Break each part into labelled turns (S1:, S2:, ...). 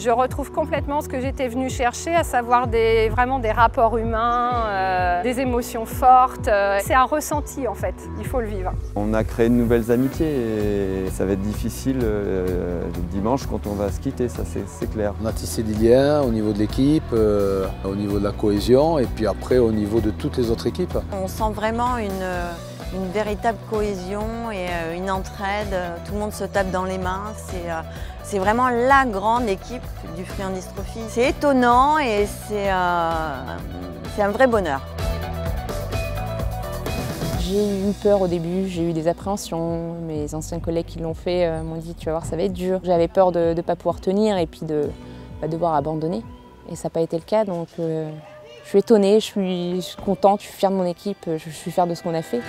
S1: Je retrouve complètement ce que j'étais venue chercher, à savoir vraiment des rapports humains, des émotions fortes. C'est un ressenti en fait, il faut le vivre.
S2: On a créé de nouvelles amitiés et ça va être difficile le dimanche quand on va se quitter, ça c'est clair.
S3: On a tissé des liens au niveau de l'équipe, au niveau de la cohésion et puis après au niveau de toutes les autres équipes.
S4: On sent vraiment une véritable cohésion et une entraide. Tout le monde se tape dans les mains. C'est vraiment la grande équipe du Friandises Trophy. C'est étonnant et c'est un vrai bonheur.
S5: J'ai eu peur au début, j'ai eu des appréhensions. Mes anciens collègues qui l'ont fait m'ont dit « tu vas voir, ça va être dur ». J'avais peur de ne pas pouvoir tenir et puis de devoir abandonner. Et ça n'a pas été le cas, donc je suis étonnée, je suis contente, je suis fière de mon équipe, je suis fière de ce qu'on a fait.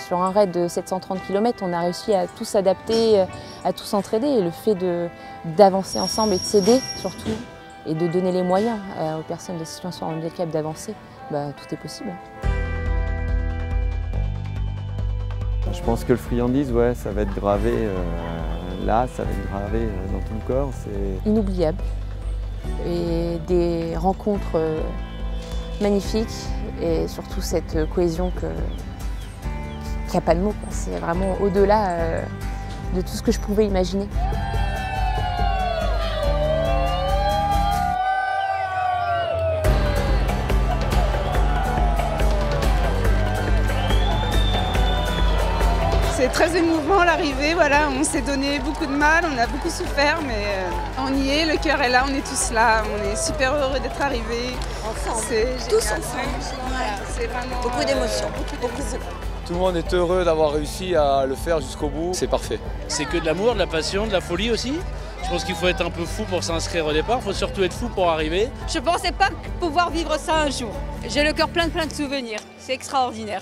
S5: Sur un raid de 730 km, on a réussi à tous s'adapter, à tous s'entraider. Et le fait d'avancer ensemble et de s'aider surtout, et de donner les moyens aux personnes de situation de handicap d'avancer, tout est possible.
S2: Je pense que le Friandises, ouais, ça va être gravé là, ça va être gravé dans tout le corps. C'est
S5: inoubliable. Et des rencontres magnifiques et surtout cette cohésion qui n'a pas de mots. C'est vraiment au-delà de tout ce que je pouvais imaginer.
S6: C'est très émouvant l'arrivée, voilà, on s'est donné beaucoup de mal, on a beaucoup souffert, mais on y est, le cœur est là, on est tous là, on est super heureux d'être arrivés.
S4: Ensemble,
S6: tous ensemble, c'est vraiment
S4: beaucoup d'émotions.
S3: Tout le monde est heureux d'avoir réussi à le faire jusqu'au bout, c'est parfait.
S7: C'est que de l'amour, de la passion, de la folie aussi. Je pense qu'il faut être un peu fou pour s'inscrire au départ, il faut surtout être fou pour arriver.
S8: Je ne pensais pas pouvoir vivre ça un jour. J'ai le cœur plein de souvenirs, c'est extraordinaire.